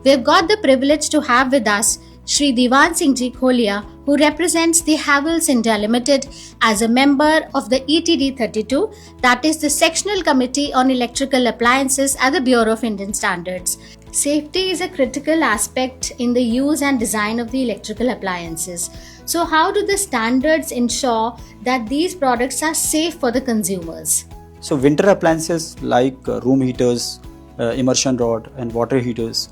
We've got the privilege to have with us Shri Diwan Singh Ji Kholia, who represents the Havells India Limited as a member of the ETD 32, that is the Sectional Committee on Electrical Appliances at the Bureau of Indian Standards. Safety is a critical aspect in the use and design of the electrical appliances. So how do the standards ensure that these products are safe for the consumers? So winter appliances like room heaters, immersion rod and water heaters,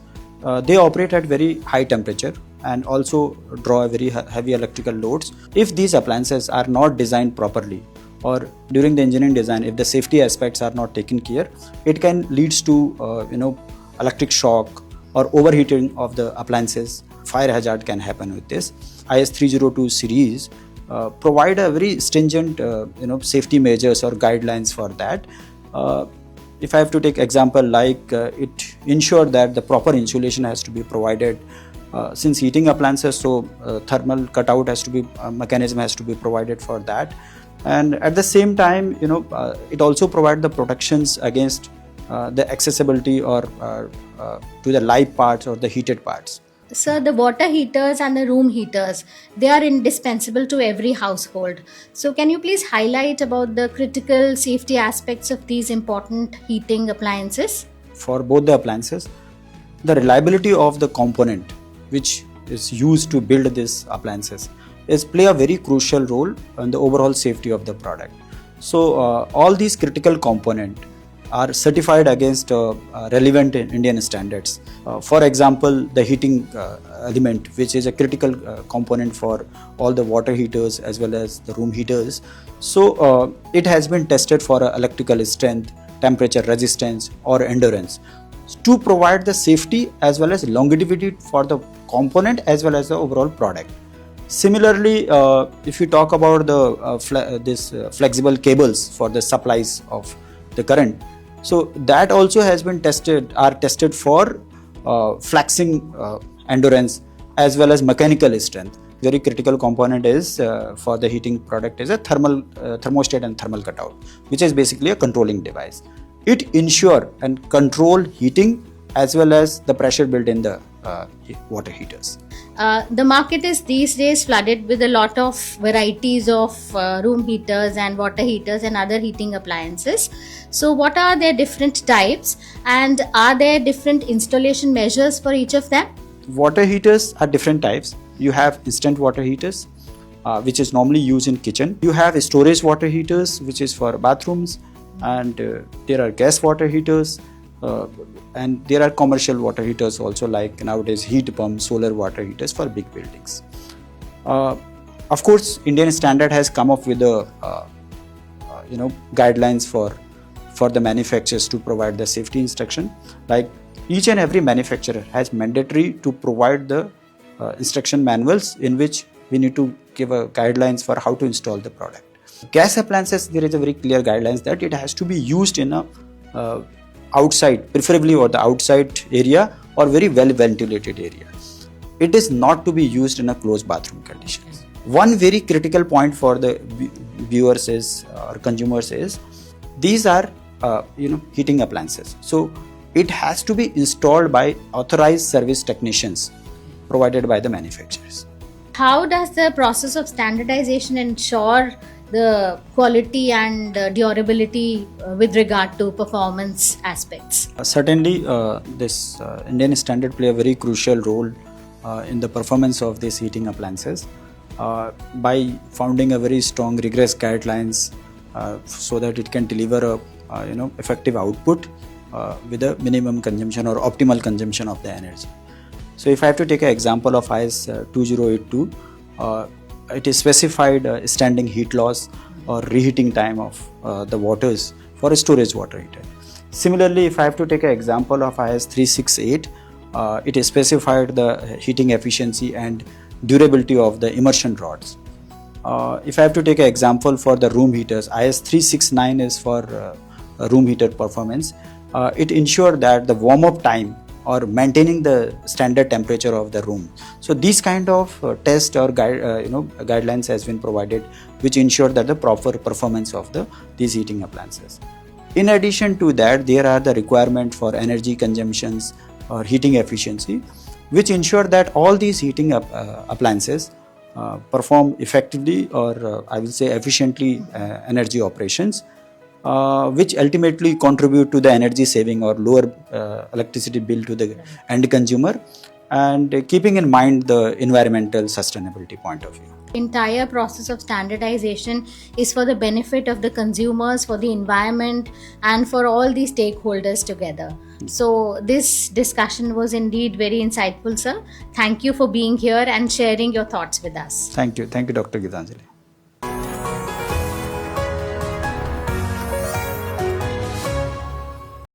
they operate at very high temperature and also draw very heavy electrical loads. If these appliances are not designed properly, or during the engineering design, if the safety aspects are not taken care, it can leads to electric shock or overheating of the appliances. Fire hazard can happen with this. IS 302 series provide a very stringent safety measures or guidelines for that. If I have to take example like it ensure that the proper insulation has to be provided. Since heating appliances, so thermal cutout has to be mechanism has to be provided for that, and at the same time it also provide the protections against the accessibility or to the live parts or the heated parts. Sir, the water heaters and the room heaters, they are indispensable to every household. So can you please highlight about the critical safety aspects of these important heating appliances? For both the appliances, the reliability of the component which is used to build these appliances is play a very crucial role in the overall safety of the product. So all these critical components are certified against relevant Indian standards. For example, the heating element, which is a critical component for all the water heaters as well as the room heaters. So it has been tested for electrical strength, temperature resistance or endurance to provide the safety as well as longevity for the component as well as the overall product. Similarly, if you talk about the flexible cables for the supplies of the current, so that also has been tested for flexing endurance as well as mechanical strength. Very critical component is for the heating product is a thermostat and thermal cutout, which is basically a controlling device. It ensure and control heating as well as the pressure built in the water heaters. The market is these days flooded with a lot of varieties of room heaters and water heaters and other heating appliances. So what are their different types and are there different installation measures for each of them? Water heaters are different types. You have instant water heaters, which is normally used in kitchen. You have storage water heaters, which is for bathrooms, and there are gas water heaters, and there are commercial water heaters also, like nowadays heat pumps, solar water heaters for big buildings. Of course, Indian standard has come up with the guidelines for the manufacturers to provide the safety instruction. Like each and every manufacturer has mandatory to provide the instruction manuals in which we need to give guidelines for how to install the product. Gas appliances, there is a very clear guidelines that it has to be used in a outside, preferably or the outside area or very well ventilated area. It is not to be used in a closed bathroom conditions. One very critical point for the viewers is or consumers is these are heating appliances. So it has to be installed by authorized service technicians provided by the manufacturers. How does the process of standardization ensure the quality and durability with regard to performance aspects? Certainly, this Indian standard play a very crucial role in the performance of these heating appliances by founding a very strong rigorous guidelines so that it can deliver a effective output with a minimum consumption or optimal consumption of the energy. So if I have to take an example of IS 2082, it is specified standing heat loss or reheating time of the waters for a storage water heater. Similarly, if I have to take an example of IS 368, it is specified the heating efficiency and durability of the immersion rods. If I have to take an example for the room heaters, IS 369 is for room heater performance. It ensures that the warm-up time or maintaining the standard temperature of the room. So these kind of test or guidelines has been provided, which ensure that the proper performance of these heating appliances. In addition to that, there are the requirement for energy consumptions or heating efficiency, which ensure that all these heating appliances perform effectively or I will say efficiently energy operations, which ultimately contribute to the energy saving or lower electricity bill to the end consumer, and keeping in mind the environmental sustainability point of view. Entire process of standardization is for the benefit of the consumers, for the environment, and for all the stakeholders together. So this discussion was indeed very insightful, sir. Thank you for being here and sharing your thoughts with us. Thank you, Dr. Gitanjali.